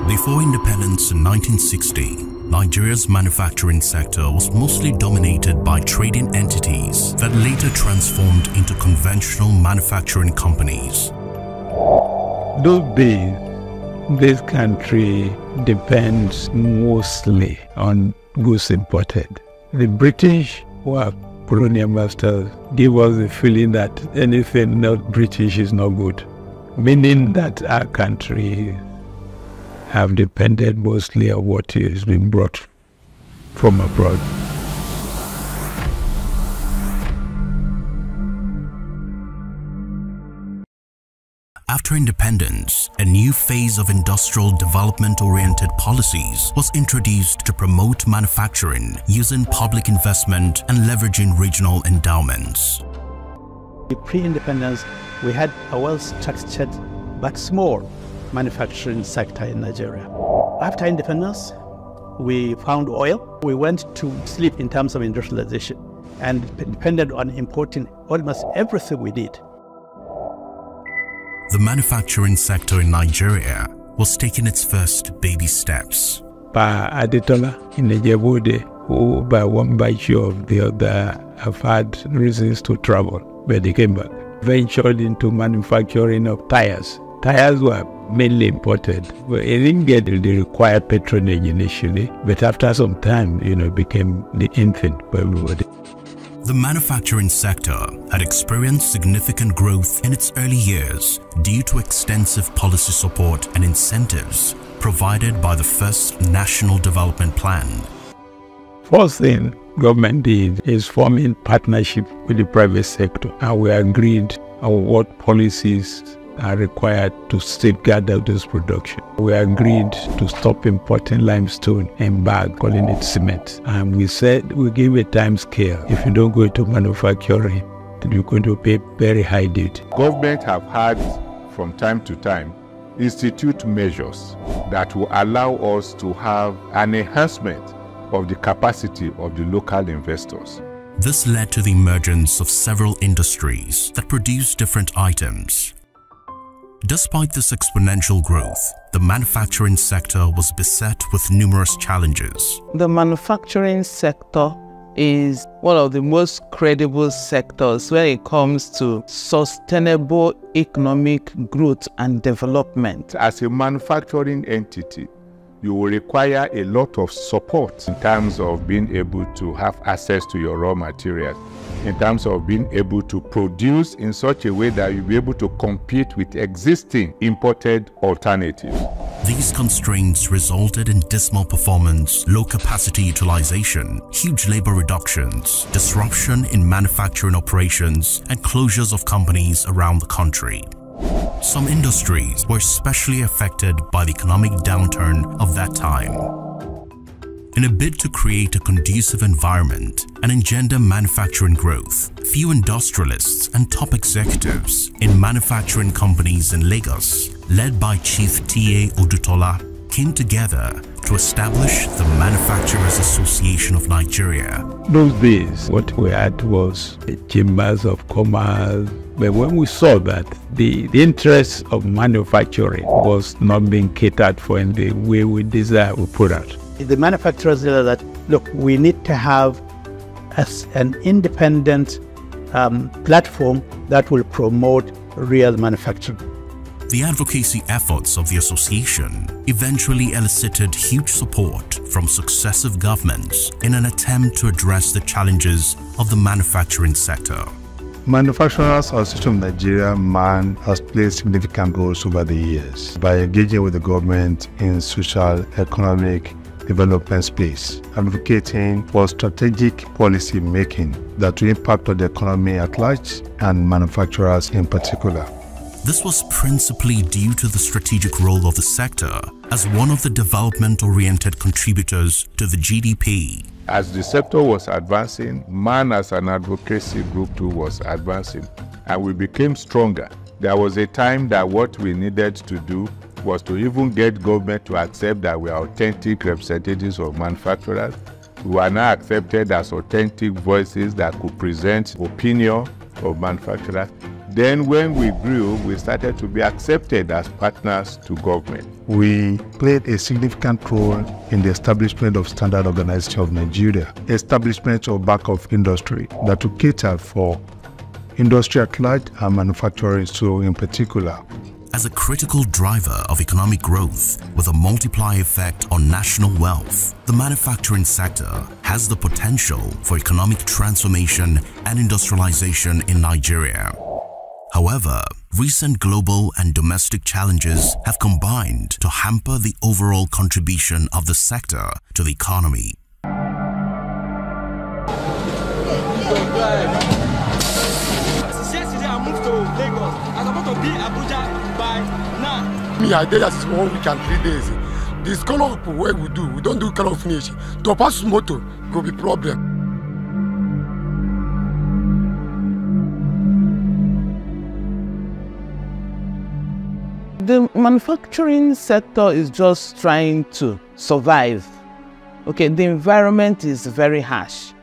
Before independence in 1960, Nigeria's manufacturing sector was mostly dominated by trading entities that later transformed into conventional manufacturing companies. Those days, this country depends mostly on goods imported. The British were colonial masters, give us the feeling that anything not British is not good, meaning that our country have depended mostly on what is being brought from abroad. After independence, a new phase of industrial development-oriented policies was introduced to promote manufacturing using public investment and leveraging regional endowments. Pre-independence, we had a well-structured but small manufacturing sector in Nigeria. After independence, we found oil. We went to sleep in terms of industrialization and depended on importing almost everything we did. The manufacturing sector in Nigeria was taking its first baby steps. Pa Adetola in Nigeria, who by one virtue of the other have had reasons to travel, but they came back, ventured into manufacturing of tires. Tires were mainly imported. Well, it didn't get the required patronage initially, but after some time, it became the in thing for everybody. The manufacturing sector had experienced significant growth in its early years due to extensive policy support and incentives provided by the first National Development Plan. First thing government did is forming partnership with the private sector, and we agreed on what policies are required to safeguard this production. We agreed to stop importing limestone and bag, calling it cement. And we said we give a time scale. If you don't go into manufacturing, you're going to pay very high duty. Government have had, from time to time, institute measures that will allow us to have an enhancement of the capacity of the local investors. This led to the emergence of several industries that produce different items. Despite this exponential growth, the manufacturing sector was beset with numerous challenges. The manufacturing sector is one of the most credible sectors when it comes to sustainable economic growth and development. As a manufacturing entity, you will require a lot of support in terms of being able to have access to your raw materials, in terms of being able to produce in such a way that you'll be able to compete with existing imported alternatives. These constraints resulted in dismal performance, low capacity utilization, huge labor reductions, disruption in manufacturing operations, and closures of companies around the country. Some industries were especially affected by the economic downturn of that time. In a bid to create a conducive environment and engender manufacturing growth, few industrialists and top executives in manufacturing companies in Lagos, led by Chief T.A. Odutola, came together to establish the Manufacturers Association of Nigeria. Those days, what we had was chambers of commerce. But when we saw that the interest of manufacturing was not being catered for in the way we desire, we put out. The manufacturers said that, look, we need to have an independent platform that will promote real manufacturing. The advocacy efforts of the association eventually elicited huge support from successive governments in an attempt to address the challenges of the manufacturing sector. Manufacturers Association of Nigeria, MAN, has played significant roles over the years by engaging with the government in social, economic development space, advocating for strategic policy making that will impact on the economy at large and manufacturers in particular. This was principally due to the strategic role of the sector as one of the development-oriented contributors to the GDP. As the sector was advancing, MAN as an advocacy group too was advancing, and we became stronger. There was a time that what we needed to do was to even get government to accept that we are authentic representatives of manufacturers. We are now accepted as authentic voices that could present opinion of manufacturers. Then when we grew, we started to be accepted as partners to government. We played a significant role in the establishment of Standard Organization of Nigeria, establishment of back-of industry that to cater for industry at large and manufacturing so in particular. As a critical driver of economic growth with a multiplier effect on national wealth, the manufacturing sector has the potential for economic transformation and industrialization in Nigeria. However, recent global and domestic challenges have combined to hamper the overall contribution of the sector to the economy. Yesterday I moved to Lagos. I was supposed to be Abuja by now. Me, I did just 1 week and 3 days. This kind of work we don't do kind of finish. To pass motor could be problem. The manufacturing sector is just trying to survive. Okay, the environment is very harsh.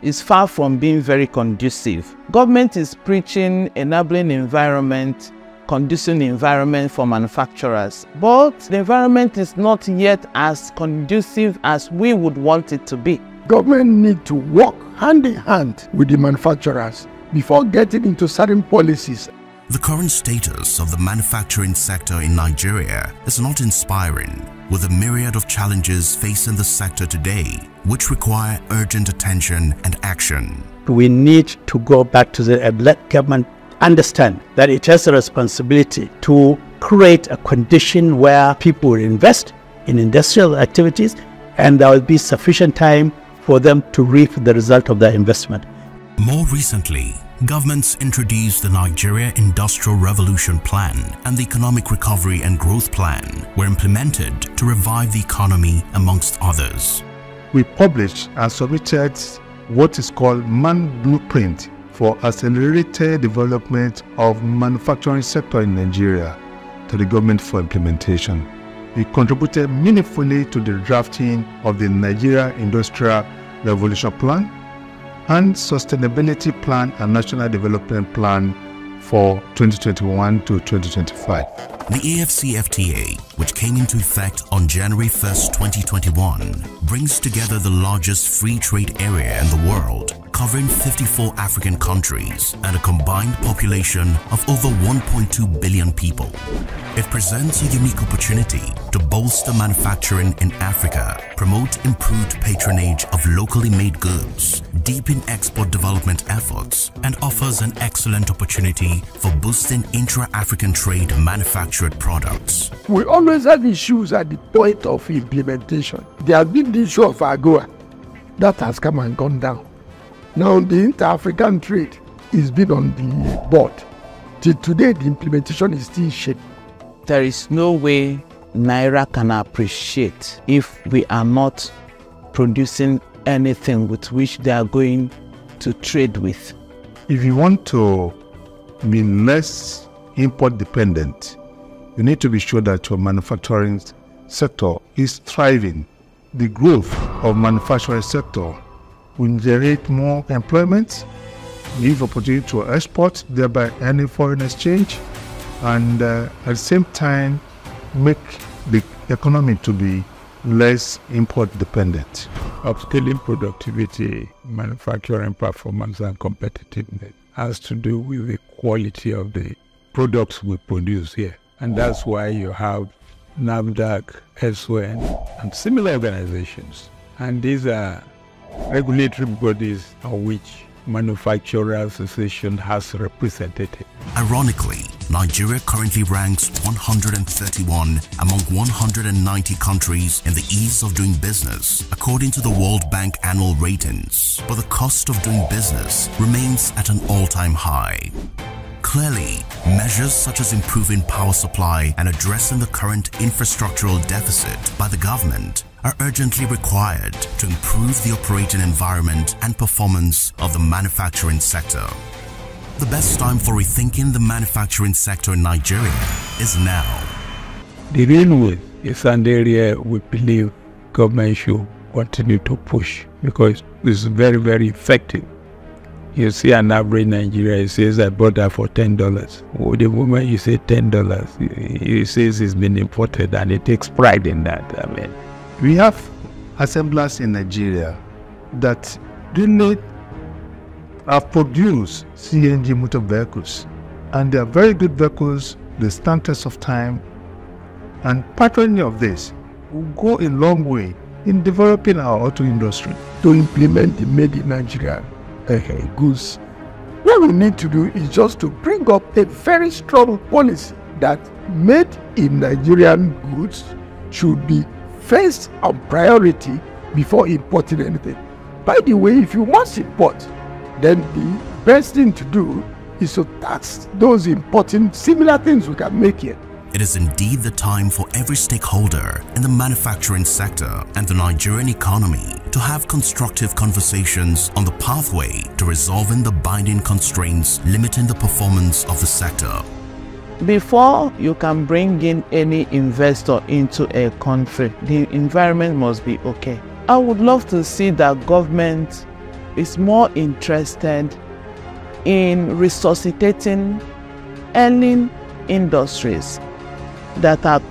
It's far from being very conducive. Government is preaching enabling environment, conducive environment for manufacturers, but the environment is not yet as conducive as we would want it to be. Government need to work hand in hand with the manufacturers before getting into certain policies. The current status of the manufacturing sector in Nigeria is not inspiring, with a myriad of challenges facing the sector today, which require urgent attention and action. We need to go back to let government understand that it has a responsibility to create a condition where people will invest in industrial activities and there will be sufficient time for them to reap the result of their investment. More recently, governments introduced the Nigeria Industrial Revolution Plan and the Economic Recovery and Growth Plan were implemented to revive the economy, amongst others. We published and submitted what is called Man Blueprint for accelerated development of manufacturing sector in Nigeria to the government for implementation. It contributed meaningfully to the drafting of the Nigeria Industrial Revolution Plan and Sustainability Plan and National Development Plan for 2021 to 2025. The AFCFTA, which came into effect on January 1st, 2021, brings together the largest free trade area in the world, covering 54 African countries and a combined population of over 1.2 billion people. It presents a unique opportunity to bolster manufacturing in Africa, promote improved patronage of locally made goods, deepen export development efforts, and offers an excellent opportunity for boosting intra-African trade manufactured products. We always have issues at the point of implementation. There has been the issue of AGOA. That has come and gone down. Now the inter-African trade is been on the board. Till today, the implementation is still shaky. There is no way Naira can appreciate if we are not producing anything with which they are going to trade with. If you want to be less import dependent, you need to be sure that your manufacturing sector is thriving. The growth of manufacturing sector will generate more employment, give opportunity to export, thereby earning foreign exchange, and at the same time make the economy to be less import dependent. Upscaling productivity, manufacturing performance and competitiveness has to do with the quality of the products we produce here. And that's why you have NAFDAC, SON, and similar organizations. And these are regulatory bodies of which Manufacturer Association has representative. Ironically, Nigeria currently ranks 131 among 190 countries in the ease of doing business, according to the World Bank annual ratings. But the cost of doing business remains at an all-time high. Clearly, measures such as improving power supply and addressing the current infrastructural deficit by the government are urgently required to improve the operating environment and performance of the manufacturing sector. The best time for rethinking the manufacturing sector in Nigeria is now. The railway is an area we believe government should continue to push because it's very, very effective You see an average Nigerian, he says, I bought that for $10. Well, the moment you say $10, he says it's been imported, and he takes pride in that. I mean, we have assemblers in Nigeria that really have produced CNG motor vehicles, and they are very good vehicles. They stand test of time, and patronage of this will go a long way in developing our auto industry. To implement the Made in Nigeria goods, what we need to do is just to bring up a very strong policy that made in Nigerian goods should be first on priority before importing anything. By the way, if you must import, then the best thing to do is to tax those importing similar things we can make here. It is indeed the time for every stakeholder in the manufacturing sector and the Nigerian economy to have constructive conversations on the pathway to resolving the binding constraints limiting the performance of the sector. Before you can bring in any investor into a country, the environment must be okay. I would love to see that government is more interested in resuscitating ailing industries that are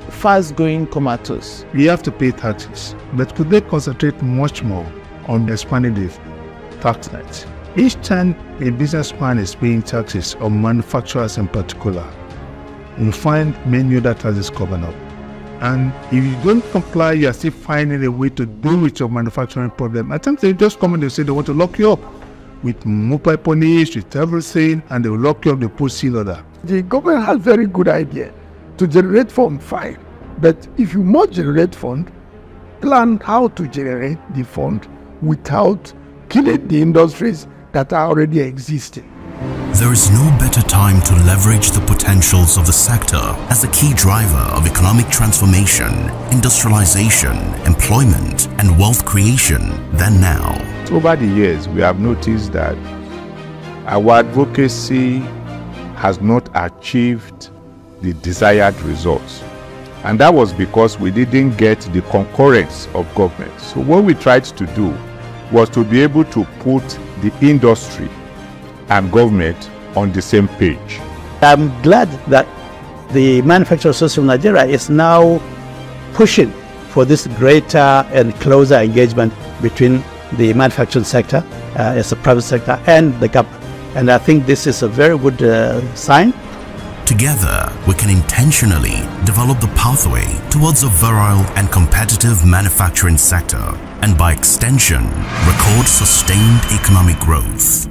fast-going comatose. We have to pay taxes, but could they concentrate much more on expanding the tax net? Each time a businessman is paying taxes, or manufacturers in particular, you find many other taxes coming up. And if you don't comply, you are still finding a way to deal with your manufacturing problem. I think they just come and they say they want to lock you up with mobile police, with everything, and they will lock you up, they put seal order. The government has very good idea to generate fund, fine. But if you must generate fund, plan how to generate the fund without killing the industries that are already existing. There is no better time to leverage the potentials of the sector as the key driver of economic transformation, industrialization, employment, and wealth creation than now. Over the years, we have noticed that our advocacy has not achieved the desired results. And that was because we didn't get the concurrence of government. So what we tried to do was to be able to put the industry and government on the same page. I'm glad that the Manufacturing Association of Nigeria is now pushing for this greater and closer engagement between the manufacturing sector as a private sector and the government. And I think this is a very good sign. Together, we can intentionally develop the pathway towards a virile and competitive manufacturing sector, and by extension, record sustained economic growth.